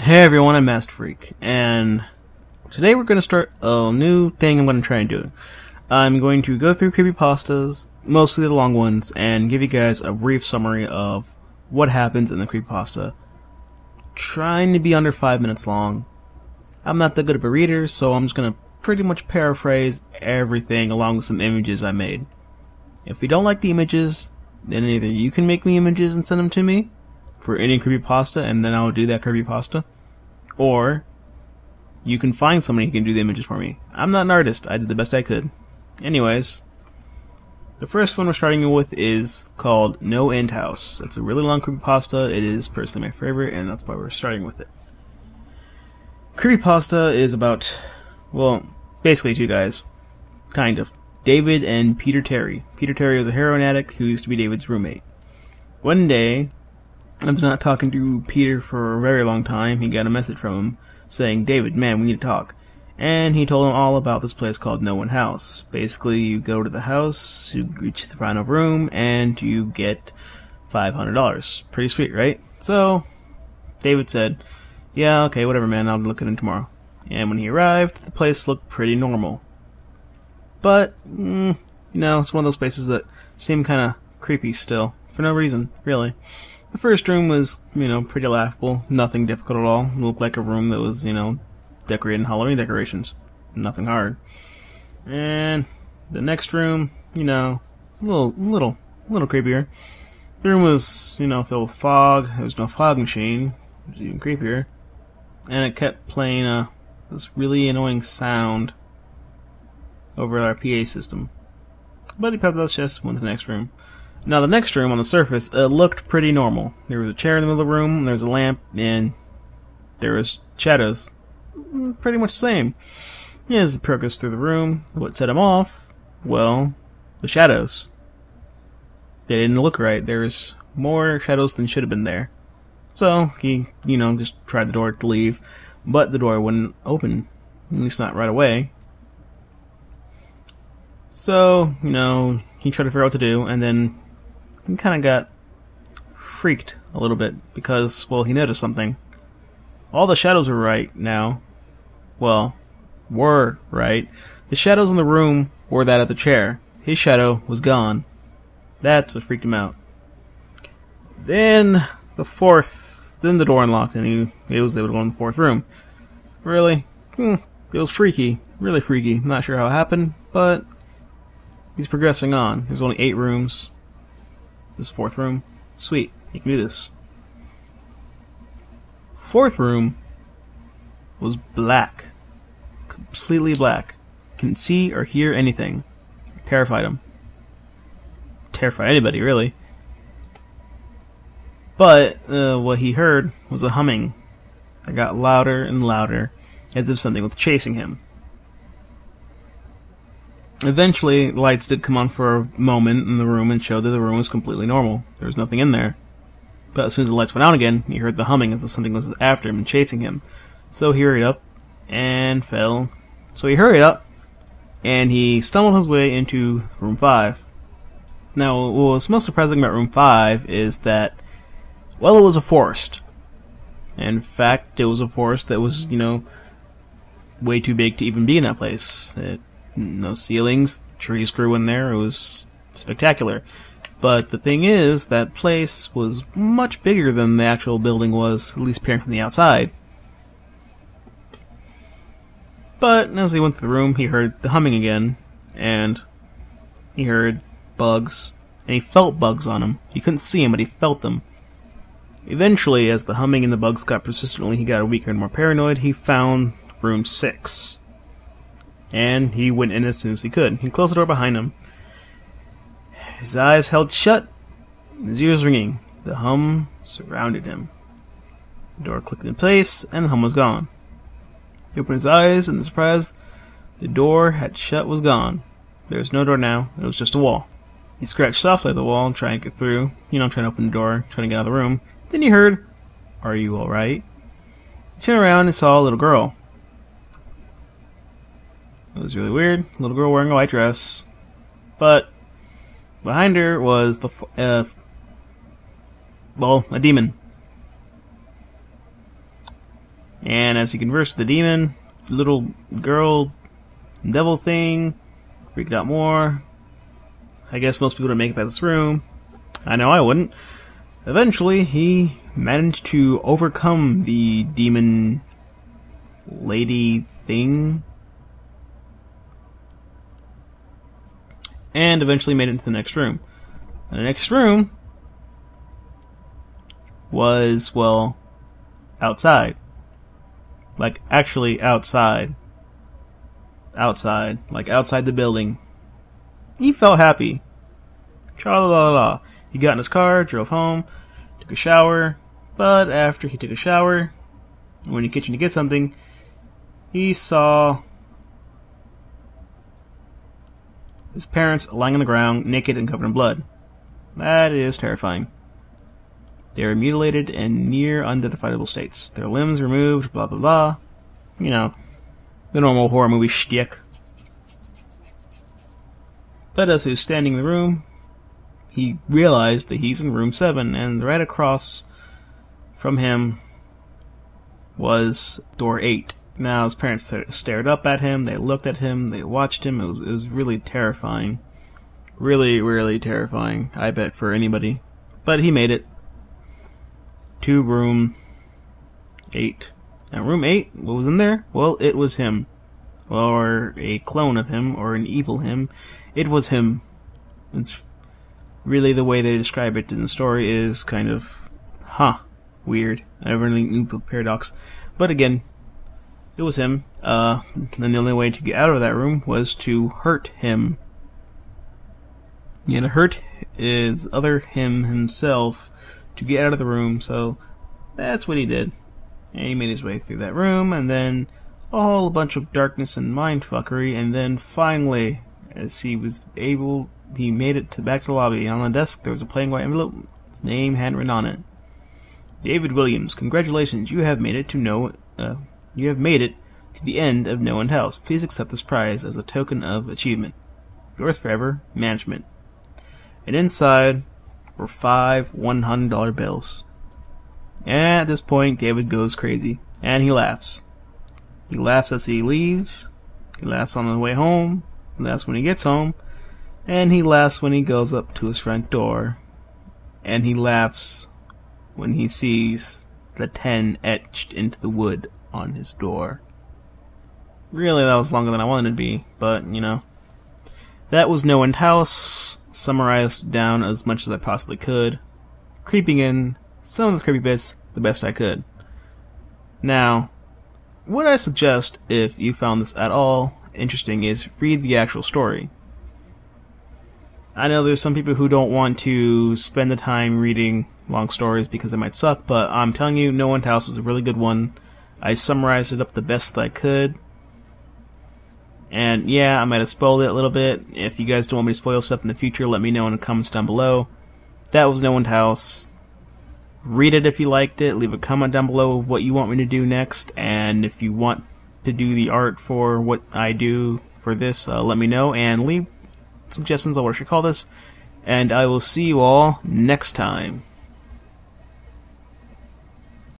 Hey everyone, I'm Master Freak, and today we're going to start a new thing I'm going to try and do. I'm going to go through creepypastas, mostly the long ones, and give you guys a brief summary of what happens in the creepypasta. Trying to be under 5 minutes long. I'm not that good of a reader, so I'm just going to pretty much paraphrase everything along with some images I made. If you don't like the images, then either you can make me images and send them to me for any creepypasta, and then I'll do that creepypasta. Or you can find somebody who can do the images for me. I'm not an artist. I did the best I could. Anyways, the first one we're starting with is called NoEnd House. It's a really long creepypasta. It is personally my favorite, and that's why we're starting with it. Creepypasta is about, well, basically two guys. Kind of. David and Peter Terry. Peter Terry was a heroin addict who used to be David's roommate. One day, after not talking to Peter for a very long time, he got a message from him saying, "David, man, we need to talk." And he told him all about this place called NoEnd House. Basically, you go to the house, you reach the final room, and you get $500. Pretty sweet, right? So, David said, "Yeah, okay, whatever, man, I'll look at it tomorrow." And when he arrived, the place looked pretty normal. But, you know, it's one of those places that seem kind of creepy still, for no reason, really. The first room was, pretty laughable. Nothing difficult at all. It looked like a room that was, decorated in Halloween decorations. Nothing hard. And the next room, a little creepier. The room was, filled with fog. There was no fog machine, which was even creepier. And it kept playing this really annoying sound over our PA system. But he passed that just went to the next room. Now, the next room, on the surface, it looked pretty normal. There was a chair in the middle of the room, there was a lamp, and there was shadows. Pretty much the same. As the pro goes through the room, what set him off? Well, the shadows. They didn't look right. There was more shadows than should have been there. So, he, just tried the door to leave, but the door wouldn't open. At least not right away. So, he tried to figure out what to do, and then he kind of got freaked a little bit because, well, he noticed something. All the shadows were right now. Well, were right. The shadows in the room were that of the chair. His shadow was gone. That's what freaked him out. Then the door unlocked and he was able to go in the fourth room. Really? It was freaky. Really freaky. Not sure how it happened, but he's progressing on. There's only 8 rooms. This fourth room. Sweet. You can do this. Fourth room was black. Completely black. Couldn't see or hear anything. Terrified him. Terrified anybody, really. But what he heard was a humming that got louder and louder, as if something was chasing him. Eventually, the lights did come on for a moment in the room and showed that the room was completely normal. There was nothing in there. But as soon as the lights went out again, he heard the humming as if something was after him and chasing him. So he hurried up and fell. So he hurried up and he stumbled his way into room 5. Now, what was most surprising about room 5 is that, well, it was a forest. In fact, it was a forest that was, way too big to even be in that place. No ceilings, trees grew in there, it was spectacular. But the thing is, that place was much bigger than the actual building was, at least appearing from the outside. But as he went through the room, he heard the humming again, and he heard bugs, and he felt bugs on him. He couldn't see them, but he felt them. Eventually, as the humming and the bugs got persistently, he got weaker and more paranoid. He found room 6. And he went in as soon as he could. He closed the door behind him. His eyes held shut, his ears ringing. The hum surrounded him. The door clicked in place, and the hum was gone. He opened his eyes, and in surprise, the door had shut was gone. There was no door now, it was just a wall. He scratched softly at the wall, trying to get through, trying to open the door, trying to get out of the room. Then he heard, "Are you alright?" He turned around and saw a little girl. It was really weird. A little girl wearing a white dress. But behind her was a demon. And as he conversed with the demon, the little girl, devil thing, freaked out more. I guess most people don't make it past this room. I know I wouldn't. Eventually, he managed to overcome the demon lady thing. And eventually made it into the next room. And the next room was, well, outside. Like, actually outside. Outside. Like, outside the building. He felt happy. Tra-la-la-la. He got in his car, drove home, took a shower, but after he took a shower, went in the kitchen to get something, he saw his parents lying on the ground, naked and covered in blood. That is terrifying. They are mutilated in near unidentifiable states. Their limbs removed, blah blah blah. You know, the normal horror movie shtick. But as he was standing in the room, he realized that he's in room 7, and right across from him was door 8. Now his parents stared up at him, they looked at him, they watched him. It was really terrifying. Really, really terrifying, I bet, for anybody. But he made it to room 8. Now room 8, what was in there? Well, it was him. Or a clone of him, or an evil him. It was him. It's really the way they describe it in the story is kind of, weird. I never really knew the paradox. But again, it was him. And the only way to get out of that room was to hurt him. Yeah, to hurt is other him himself to get out of the room, so that's what he did. And he made his way through that room, and then a whole bunch of darkness and mindfuckery, and then finally, as he was able, he made it back to the lobby. On the desk, there was a plain white envelope. His name hadn't written on it. David Williams, congratulations, you have made it to the end of NoEnd House. Please accept this prize as a token of achievement. Yours forever, Management. And inside were 5 $100 bills. And at this point, David goes crazy, and he laughs. He laughs as he leaves, he laughs on the way home, he laughs when he gets home, and he laughs when he goes up to his front door, and he laughs when he sees the 10 etched into the wood on his door. Really, that was longer than I wanted it to be, but, you know. That was NoEnd House, summarized down as much as I possibly could, creeping in some of those creepy bits the best I could. Now, what I suggest, if you found this at all interesting, is read the actual story. I know there's some people who don't want to spend the time reading long stories because they might suck, but I'm telling you, NoEnd House is a really good one. I summarized it up the best that I could. And yeah, I might have spoiled it a little bit. If you guys don't want me to spoil stuff in the future, let me know in the comments down below. That was NoEnd House. Read it if you liked it. Leave a comment down below of what you want me to do next. And if you want to do the art for what I do for this, let me know. And leave suggestions on what I should call this. And I will see you all next time.